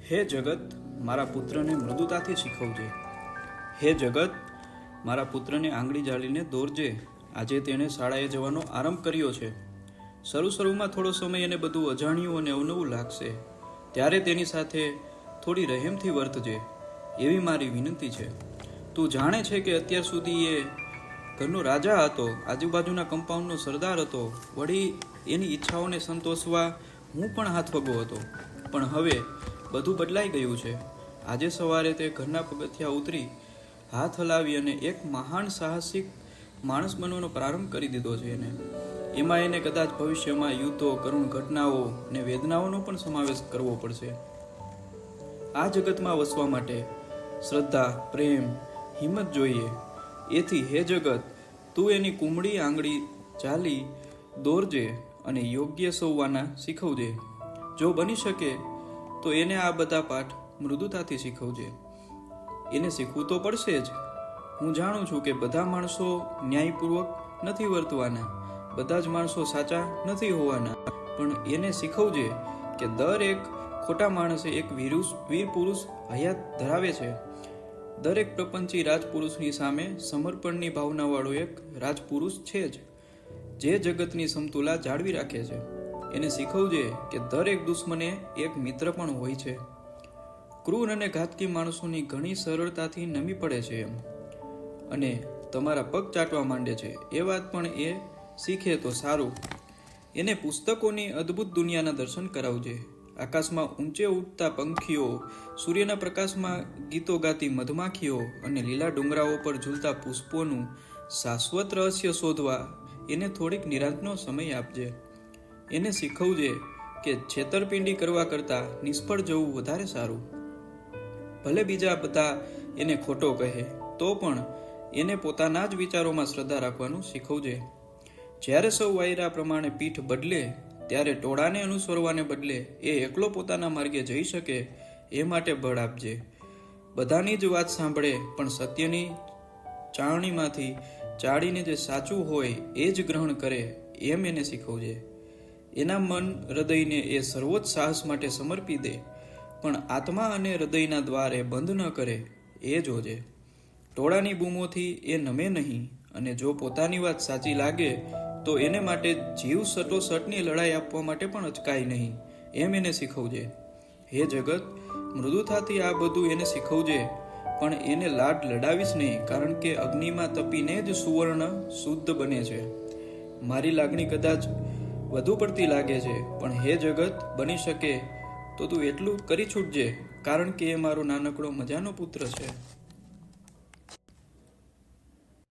હે જગત, મારા પુત્રને મૃદુતાથી શીખવજે. હે જગત, મારા પુત્રને આંગળી જાળીને દોરજે. આજે તેણે શાળાએ જવાનો આરંભ કર્યો છે. શરૂમાં થોડો સમય એને બધું અજાણ્યું અને અવનવું લાગશે, ત્યારે તેની સાથે થોડી રહેમથી વર્તજે, એવી મારી વિનંતી છે. તું જાણે છે કે અત્યાર સુધી એ ઘરનો રાજા હતો, આજુબાજુના કમ્પાઉન્ડનો સરદાર હતો, વળી એની ઈચ્છાઓને સંતોષવા હું પણ હાથવગો હતો. પણ હવે બધું બદલાઈ ગયું છે. આજે સવારે તે ઘરના પગથિયાં ઉતરી હાથ હલાવી અને એક મહાન સાહસિક માણસ બનવાનો પ્રારંભ કરી દીધો છે. એમાં એને કદાચ ભવિષ્યમાં યુદ્ધો, કરુણ ઘટનાઓ અને વેદનાઓનો પણ સમાવેશ કરવો પડશે. આ જગતમાં વસવા માટે શ્રદ્ધા, પ્રેમ, હિંમત જોઈએ. એથી હે જગત, તું એની કુમળી આંગળી ચાલી દોરજે અને યોગ્ય સૌવાના શીખવજે. જો બની શકે તો એને આ બધા પાઠ મૃદુતાથી શીખવજે. એને શીખવું તો પડશે જ. હું જાણું છું કે બધા માણસો ન્યાયપૂર્વક નથી વર્તવાના, બધા જ માણસો સાચા નથી હોવાના, પણ એને શીખવજે કે દરેક ખોટા માણસે એક વીર પુરુષ હયાત ધરાવે છે. દરેક પ્રપંચી રાજપુરુષની સામે સમર્પણની ભાવનાવાળો એક રાજપુરુષ છે જ, જે જગતની સમતુલા જાળવી રાખે છે. એને શીખવજે કે દરેક દુશ્મને એક મિત્ર પણ હોય છે. ક્રૂર અને ઘાતકી માણસોની ઘણી સરળતાથી નમી પડે છે અને તમારા પગ ચાટવા માંડે છે. એ વાત પણ એ શીખે તો સારું. એને પુસ્તકોની અદ્ભુત દુનિયાના દર્શન કરાવજે. આકાશમાં ઊંચે ઉડતા પંખીઓ, સૂર્યના પ્રકાશમાં ગીતો ગાતી મધમાખીઓ અને લીલા ડુંગરાઓ પર ઝૂલતા પુષ્પોનું શાશ્વત રહસ્ય શોધવા એને થોડીક નિરાંતનો સમય આપજે. એને શીખવજે કે છેતરપિંડી કરવા કરતાં નિષ્ફળ જવું વધારે સારું. ભલે બીજા બધા એને ખોટો કહે તો પણ એને પોતાના જ વિચારોમાં શ્રદ્ધા રાખવાનું શીખવજે. જ્યારે સૌ વાયરા પ્રમાણે પીઠ બદલે, ત્યારે ટોળાને અનુસરવાને બદલે એ એકલો પોતાના માર્ગે જઈ શકે એ માટે બળ આપજે. બધાની જ વાત સાંભળે પણ સત્યની ચાળણીમાંથી ચાળીને જે સાચું હોય એ જ ગ્રહણ કરે, એમ એને શીખવજે. એના મન હૃદયને એ સર્વોચ્ચ સાહસ માટે સમર્પી દે, પણ આત્મા અને હૃદયના દ્વાર એ બંધ ન કરે એ જોજે. ટોળાની બૂમોથી એ નમે નહીં, અને જો પોતાની વાત સાચી લાગે તો એને માટે જીવ સટોસટની લડાઈ આપવા માટે પણ અચકાય નહીં, એમ એને શીખવજે. હે જગત, મૃદુતાથી આ બધું એને શીખવજે, પણ એને લાડ લડાવીશ નહીં, કારણ કે અગ્નિમાં તપીને જ સુવર્ણ શુદ્ધ બને છે. મારી લાગણી કદાચ વધુ પડતી લાગે છે, પણ હે જગત, બની શકે તો તું એટલું કરી છૂટજે, કારણ કે એ મારો નાનકડો મજાનો પુત્ર છે.